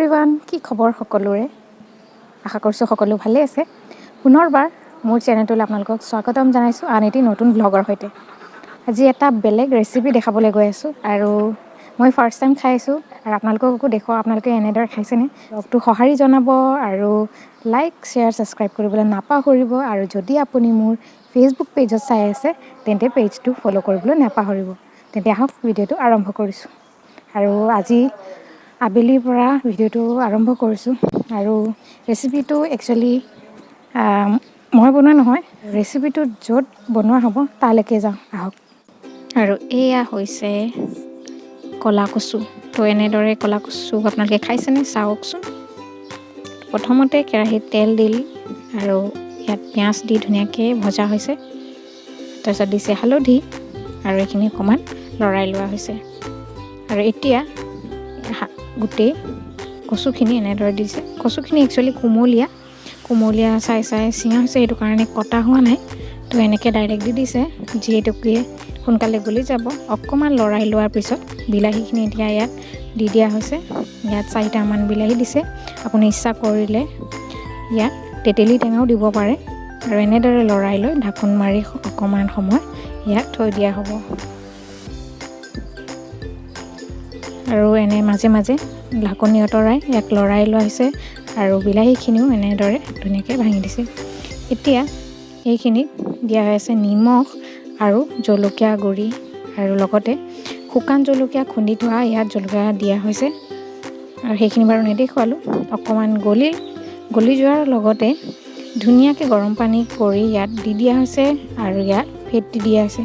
Everyone, কি খবৰ সকলোৰে? আশা কৰিছোঁ সকলো ভালে আছে। পুনৰবাৰ মোৰ চেনেলটোলৈ আপোনালোকক স্বাগতম জনাইছোঁ আন এটি নতুন ব্লগৰ সৈতে। আজি এটা বেলেগ ৰেচিপি দেখাবলৈ গৈ আছোঁ আৰু মই ফাৰ্ষ্ট টাইম খাইছোঁ আৰু আপোনালোককো দেখুৱাওঁ আপোনালোকে এনেদৰে খাইছেনে। ব্লগটো সঁহাৰি জনাব আৰু লাইক, শ্বেয়াৰ, ছাবস্ক্ৰাইব কৰিবলৈ নাপাহৰিব আৰু যদি আপুনি মোৰ ফেচবুক পেজত চাই আছে তেন্তে পেজটো ফ'ল' কৰিবলৈ নাপাহৰিব। তেন্তে আহক ভিডিঅ'টো আৰম্ভ কৰিছোঁ। আৰু আজি আবেলিৰ পৰা ভিডিঅ'টো আৰম্ভ কৰিছোঁ আৰু ৰেচিপিটো একচুৱেলি মই বনোৱা নহয়, ৰেচিপিটো য'ত বনোৱা হ'ব তালৈকে যাওঁ আহক। আৰু এয়া হৈছে ক'লা কচু। তো এনেদৰে ক'লা কচু আপোনালোকে খাইছেনে চাওকচোন। প্ৰথমতে কেৰাহীত তেল দিল আৰু ইয়াত পিঁয়াজ দি ধুনীয়াকৈ ভজা হৈছে। তাৰপিছত দিছে হালধি আৰু এইখিনি অকণমান লৰাই লোৱা হৈছে। আৰু এতিয়া গোটেই কচুখিনি এনেদৰে দিছে। কচুখিনি একচুৱেলি কোমলীয়া চাই চিঙা হৈছে, সেইটো কাৰণে কটা হোৱা নাই। তো এনেকৈ ডাইৰেক্ট দি দিছে, যিহেতুকে সোনকালে গলি যাব। অকণমান লৰাই লোৱাৰ পিছত বিলাহীখিনি এতিয়া ইয়াত দি দিয়া হৈছে। ইয়াত 4টামান বিলাহী দিছে। আপুনি ইচ্ছা কৰিলে ইয়াত তেতেলী টেঙাও দিব পাৰে। আৰু এনেদৰে লৰাই লৈ ঢাকোন মাৰি অকণমান সময় ইয়াত থৈ দিয়া হ'ব। আৰু এনে মাজে মাজে ঢাকনি অঁতৰাই ইয়াক লৰাই লোৱা হৈছে আৰু বিলাহীখিনিও এনেদৰে ধুনীয়াকৈ ভাঙি দিছে। এতিয়া এইখিনিত দিয়া হৈ আছে নিমখ আৰু জলকীয়া গুড়ি আৰু লগতে শুকান জলকীয়া খুন্দি থোৱা ইয়াত জলকীয়া দিয়া হৈছে। আৰু সেইখিনি বাৰু নেদেখুৱালোঁ। অকণমান গলি যোৱাৰ লগতে ধুনীয়াকৈ গৰম পানী কৰি ইয়াত দি দিয়া হৈছে আৰু ইয়াত ফেট দি দিয়া হৈছে।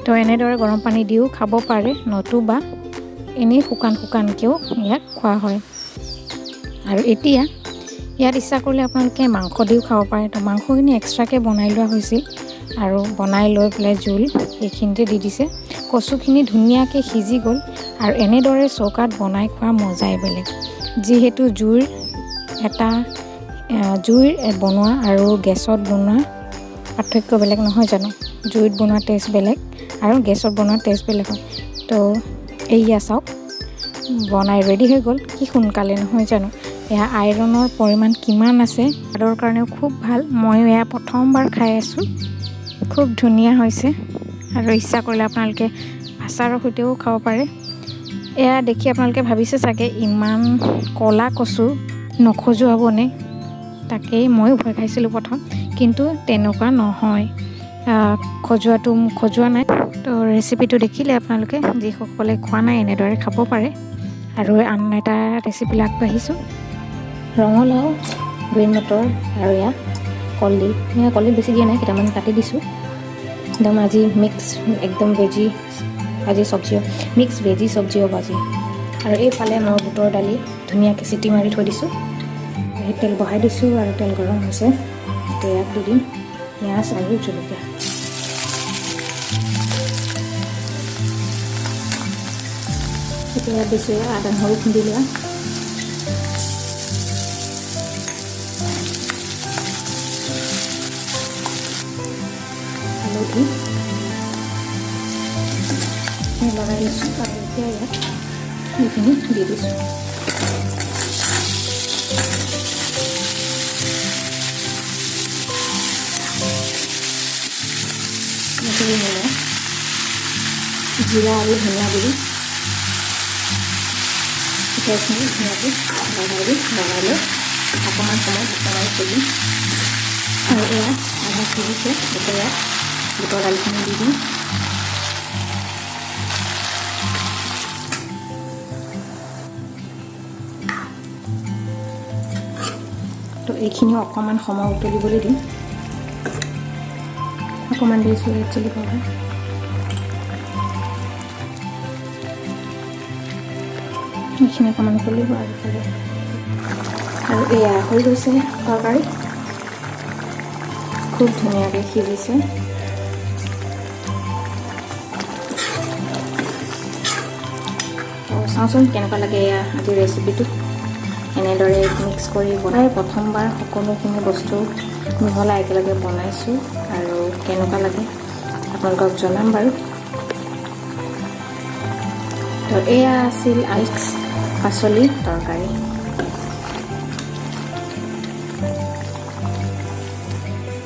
তো এনেদৰে গৰম পানী দিও খাব পাৰে, নতুবা এনেই শুকানকৈও ইয়াক খোৱা হয়। আৰু এতিয়া ইয়াত ইচ্ছা কৰিলে আপোনালোকে মাংস দিও খাব পাৰে। তো মাংসখিনি এক্সট্ৰাকৈ বনাই লোৱা হৈছিল আৰু বনাই লৈ পেলাই জোল এইখিনিতে দি দিছে। কচুখিনি ধুনীয়াকৈ সিজি গ'ল আৰু এনেদৰে চৌকাত বনাই খোৱা মজাই বেলেগ। যিহেতু জুইৰ বনোৱা আৰু গেছত বনোৱা পাৰ্থক্য বেলেগ নহয় জানো। জুইত বনোৱা টেষ্ট বেলেগ আৰু গেছত বনোৱা টেষ্ট বেলেগ হয়। তো এয়া চাওক, বনাই ৰেডি হৈ গ'ল। কি সোনকালে নহয় জানো। এয়া আইৰণৰ পৰিমাণ কিমান আছে, স্বাদৰ কাৰণেও খুব ভাল। ময়ো এয়া প্ৰথমবাৰ খাই আছোঁ, খুব ধুনীয়া হৈছে। আৰু ইচ্ছা কৰিলে আপোনালোকে আচাৰৰ সৈতেও খাব পাৰে। এয়া দেখি আপোনালোকে ভাবিছে চাগে ইমান ক'লা কচু নখজুৱাবনে। তাকেই ময়ো ভয় খাইছিলোঁ প্ৰথম, কিন্তু তেনেকুৱা নহয়, খজুৱা নাই। তো ৰেচিপিটো দেখিলে আপোনালোকে যিসকলে খোৱা নাই এনেদৰে খাব পাৰে। আৰু আন এটা ৰেচিপি আগবাঢ়িছোঁ। ৰঙালাও, গ্ৰীণ মটৰ আৰু এয়া কলডিল বেছি দিয়া নাই, কেইটামান কাটি দিছোঁ। একদম আজি একদম মিক্স ভেজি চব্জিও ভাজি। আৰু এইফালে মই বুটৰ দালি ধুনীয়াকৈ চিটি মাৰি থৈ দিছোঁ। সেই তেল বহাই দিছোঁ আৰু তেল গৰম হৈছে। এতিয়া ইয়াত দি দিম পিঁয়াজ আৰু জলকীয়া। এতিয়া ইয়াত দিছোঁ আদা নহৰু খুন্দি লোৱা। হালধি লগাই লৈছোঁ আৰু এতিয়া ইয়াত এইখিনি দি দিছোঁ। জিৰা আৰু ধনিয়া গুড়ি এইখিনি ধুনীয়াকৈ লগাই লৈ অকণমান সময় ঢাকনি থৈ দিম। আৰু এয়া আধা সিজিছে, এতিয়া ইয়াত বুটৰ দালিখিনি দি দিম। তো এইখিনিও অকণমান সময় উতলিবলৈ দিম। অকণমান দিছোঁ ৰেড চিলি পাউডাৰ। এইখিনি অকণমান উতলিব আৰু এয়া হৈ গৈছে তৰকাৰী, খুব ধুনীয়াকৈ সিজিছে। চাওঁচোন কেনেকুৱা লাগে এয়া আজিৰ ৰেচিপিটো। এনেদৰে মিক্স কৰি বনাই প্ৰথমবাৰ সকলোখিনি বস্তু মিহলাই একেলগে বনাইছোঁ আৰু কেনেকুৱা লাগে আপোনালোকক জনাম বাৰু। তো এয়া আছিল পাচলি তৰকাৰী।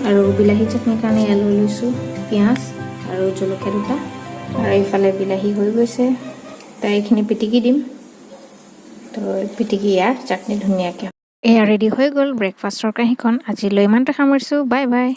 আৰু বিলাহী চাটনিৰ কাৰণে এয়া লৈ লৈছোঁ পিঁয়াজ আৰু জলকীয়া দুটা আৰু এইফালে বিলাহী হৈ গৈছে তাই এইখিনি পিটিকি দিম তো পিটিকি ইয়াৰ চাটনি ধুনীয়াকৈ এয়া ৰেডি হৈ গ'ল ব্ৰেকফাষ্টৰ কাঁহীখন আজিলৈ ইমানতে সামৰিছোঁ বাই বাই